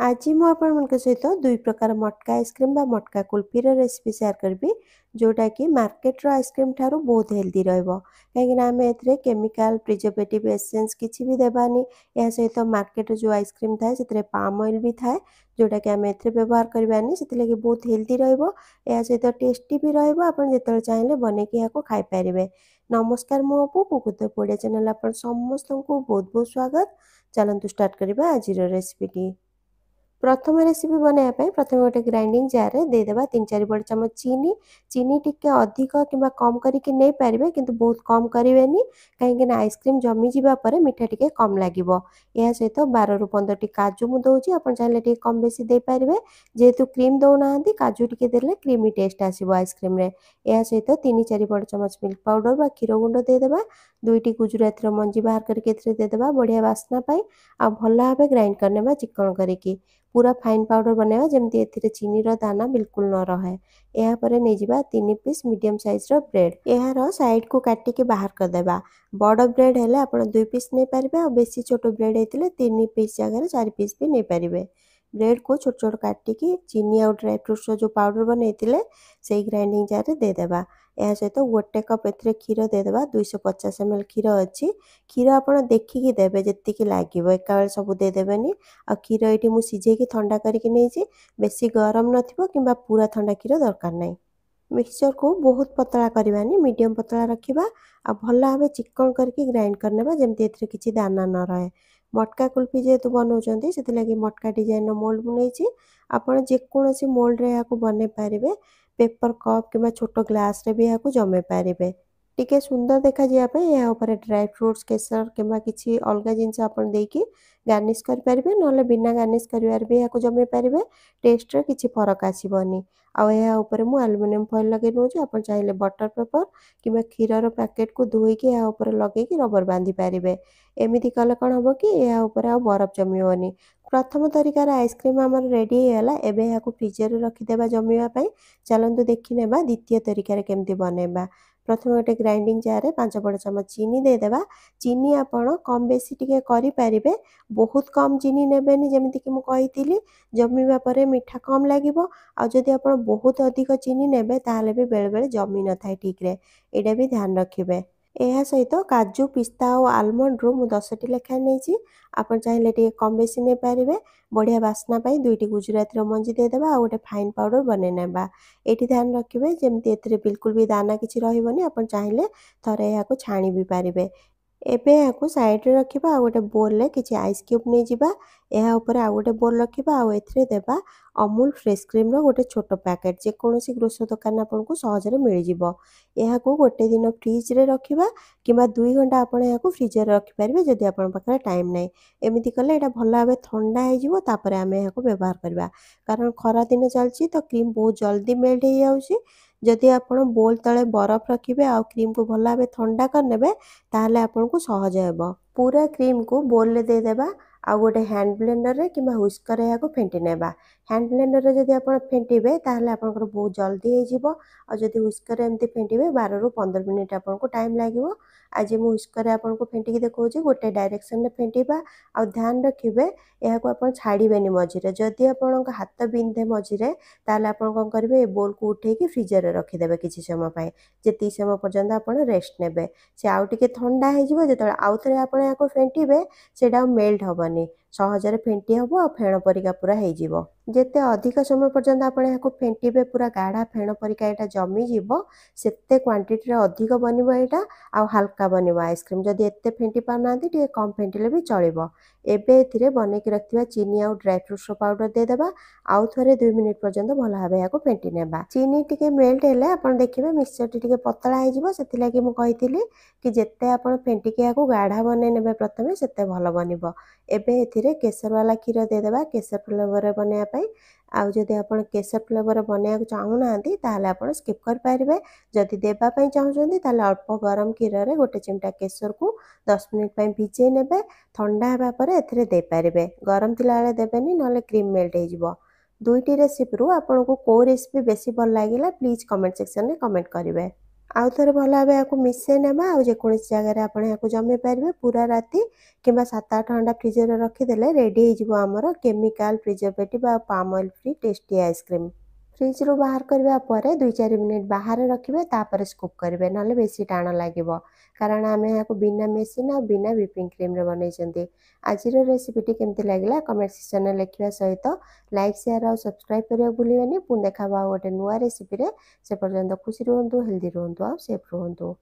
आज मु आपन सहित दुई प्रकार मटका आइसक्रीम बा मटका कुल्फीर रेसिपी शेयर करबी जोटा कि मार्केट रो आइसक्रीम ठारू बहुत हेल्दी रहइबो काहेकि ना हमें एथरे केमिकल प्रिजर्वेटिव एसेंस किछि भी देबानी या सहित मार्केट जो आइसक्रीम थाए सेतरे पाम ऑयल भी थाए जोटा कि हमें एथरे व्यवहार करबानी सेति लागि बहुत हेल्दी रहइबो या सहित टेस्टी भी रहइबो आपन जेतल चाहिले बने कि याको खाइ परिबे। नमस्कार मु अपु कुकुते पोडिया चैनल आपन समस्त को बहुत बहुत स्वागत। चलंतु स्टार्ट करबा आजिर रेसिपी। प्रथम रेसिपी बनाया प्रथम गोटे ग्राइंडिंग जार रे दे देबा 3-4 बड़ चमच चीनी चीनी टिके अधिक किबा कम करके नै पारिबे किंतु बहुत कम करिवेनी काहेकि ना आइसक्रीम जमी जिबा परे मिठा टिके कम लागिबो। या सहित 12 रु 15 टी काजू मु दउची अपन चाहिले टिके कम बेसी दे पारिबे जेहेतु क्रीम दउ नाहंती काजू टिके देले क्रीमी टेस्ट आसीबो आइसक्रीम रे। या सहित 3-4 बड़ चमच मिल्क पाउडर बा खीरो गुंड दे देबा 2 टी गुजराती रो मंजी बाहर करके एथरे दे देबा बढ़िया वासना पाई आ भल्ला भाबे ग्राइंड करनेबा चिकन करके पूरा फाइन पाउडर बनावा जमती एथिरे चीनी रो दाना बिल्कुल न रहे। एहा परे नै जिबा 3 पीस मीडियम साइज रो ब्रेड एहा रो साइड को काटी के बाहर कर देबा। बड़ ब्रेड हेले आपण 2 पीस नै पारिबे आ बेसी छोटो ब्रेड हेतिले 3 पीस जगह 4 पीस भी नै पारिबे। ब्रेड को छोट छोट काटी के चीनी और ड्राई फ्रूट्स जो पाउडर बनैतिले सेही ग्राइंडिंग जार रे दे देबा। एहा सहित गोटे कप एथिरे खीर दे देबा 250 ml खीर अछि खीर आपण देखि कि देबे जत्ति कि लागिबो एका बेले सब दे देबेनी आ खीर एठी मु सिझे कि ठंडा करके नेछि बेसी गरम नथिबो किबा पूरा ठंडा खीर दरकार नै। मिक्सचर को बहुत पतला करबानी मीडियम पतला रखिबा आ भल्ला भाबे चिकन करके ग्राइंड करनेबा जेमति एथिरे किछि दाना न रहे। मटका कुल्फी जेतु बनौचंती सेति लागि मटका डिजाइन रो मोल्ड बनेछि आपण जे कोनोसी मोल्ड रे याको बने पारिबे पेपर कप किबा छोटो ग्लास रे भी याको जमे पारिबे। टिके सुंदर देखा जिया पे या ऊपर ड्राई फ्रूट्स केसर किबा किछि अलगा जिंस आपण देकी गार्निश कर पारिबे नले बिना गार्निश करिवार भी याको जमे पारिबे टेस्ट रे किछि फरक आसीबनी। आ या ऊपर मु एल्युमिनियम फॉइल लगे नोछि आपण चाहिले बटर पेपर किबा खीर रो पैकेट को धोई के या ऊपर लगे कि रबर बांधी पारिबे। एमिति कले कोन हबो कि या ऊपर आ बरफ जमियोनी। प्रथम तरीका रे आइसक्रीम हमर रेडी हेला एबे याको फ्रीजर रे रखि देबा जमिवा पई। चलंतु देखि नेबा द्वितीय तरीका रे केमति बनेबा। प्रथम गोटे ग्राइंडिंग जार रे 5 बड़ चमच चीनी दे देबा चीनी आपण कम बेसी टिके करि पारिबे बहुत कम चीनी नेबेनी जेमिति कि मु कहितिली जमिवा परे मिठा कम लागिबो आ जदि आपण बहुत अधिक चीनी नेबे ताहाले भी बेले बेले जमी न थाए ठीक रे एडा भी ध्यान रखिबे। एहा सहित काजू पिस्ता और आलमंड रो मु 10 टी लेखा नेछि आपण चाहिले टिके कम बेसी ने पारिबे बढ़िया वासना पाई 2 टी गुजराती रो मंजी दे देबा आ गोटे फाइन पाउडर बने नेबा। एठी ध्यान रखिबे जेमति एथिरे बिल्कुल भी दाना किछि रहिबोनी आपण चाहिले थरे याको छाणी भी पारिबे। एबे याको साइड रे रखिबा आ गोटे बोल ले किछि आइस क्यूब नै जिबा एहा ऊपर आ गोटे बोल रखिबा आ एथिरे देबा अमूल फ्रेश क्रीम रो गोटे छोटो पैकेट जे कोनोसी ग्रोसरी दुकान आपन को सहज रे मिल जिवो। एहा को गोटे दिन फ्रिज रे रखिबा किबा 2 घंटा आपण याको फ्रीजर रे रखि पारिबे जदि आपण पाखरे टाइम नै। एमिति कले एटा भल्ला भाबे ठंडा हे जिवो तापरे आमे याको व्यवहार करबा कारण खरा दिन चलछि तो क्रीम बहुत जल्दी मेल्ट हे जाउछि। जदि आपण बोल तळे बरफ रखिबे आ क्रीम को भल्ला भाबे ठंडा कर नेबे ताहले आपण को सहज हेबो। पूरा क्रीम को बोल ले दे देबा आ गोटे हैंड ब्लेंडर रे किबा हुस्कर रे याको फेंटी नेबा। हैंड ब्लेंडर रे जदि आपण फेंटीबे ताहले आपनकर बहुत जल्दी हे जिवो आ जदि हुस्कर रे एमति फेंटीबे 12 रु 15 मिनिट आपन को टाइम लागिवो। आज मु हुस्कर रे आपन को फेंटी के देखौछि गोटे डायरेक्शन रे फेंटीबा आ ध्यान रखिबे याको आपण छाडीबेनी मझिरे जदि आपनक हाथ बिंधे मझिरे ताहले आपण कोन करिवे ए बोल को उठे के फ्रीजर रे रखि देबे किछि समय पय जेति समय पर्यंत आपण रेस्ट नेबे से आउ टिके ठंडा हे जिवो जेतळे आउ थरे आपण याको फेंटीबे सेडा मेल्ट हबनी सहज रे फेंटी हबो आ फेण परिका पूरा हे जिवो। जेते अधिक समय पर्यंत आपण याको फेंटीबे पूरा गाढ़ा फेण परिका एटा जमी जिवो सेते क्वांटिटी रे अधिक बनिबो एटा आ हल्का बनिबो आइसक्रीम जदि एते फेंटी पानांती टिके कम फेंटीले भी चलिबो। एबे एथिरे बने के रखथिबा चीनी आ ड्राई फ्रूट्स रो पाउडर दे देबा आउ थरे 2 मिनिट पर्यंत भला भाबे याको फेंटी नेबा। चीनी टिके मेल्ट हेले आपण देखिबे मिक्सचर टिके पतला हे जिवो सेति लागि मु कहितिली कि जेते आपण फेंटी के याको गाढ़ा बने नेबे प्रथमे सेते भलो बनिबो। एबे एथिरे केसर वाला खीर दे देबा केसर फ्लेवर रे बनेया पई आउ जदि आपण केसर फ्लेवर रे बनेया को चाहू नांती ताहले आपण स्किप कर पारिबे जदि देबा पई चाहउछंती ताहले अल्प गरम खीर रे गोटे चिमटा केसर को 10 मिनिट पई भिजे नेबे ठंडा हेबा परे एथिरे दे पारिबे गरम थिला बेले देबेनी नले क्रीम मेल्ट हे जिवो। दुईटी रेसिपी रु आपण को को रेसिपी बेसी भल लागिला प्लीज कमेंट सेक्शन रे कमेंट करिवे। आउ थे भल भाव या मिसई ना आ जेकोसी जगार आप जमे पारे पूरा राति कि 7-8 घंटा फ्रिजर रखीदे रेडी होमर केमिकाल प्रिजर्वेटिव आ palm oil free tasty ice cream. Fridge रू बाहर करबा परे 2-4 मिनिट बाहर रखिबे तापर स्कूप करेंगे ना बेसी टाण लगे कारण आम यहाँ बिना मेसिन और बिना व्हिपिंग क्रीम रे बनई। आज रेसिपीटी केमती लगे कमेंट सेक्शन में लिखा सहित लाइक शेयर और सब्सक्राइब करने भूलिए पुणी देखा गोटे नुआ रेसिपी से पर्यंत खुशी रुहतु हेल्दी रुहतु और सेफ रुहतु।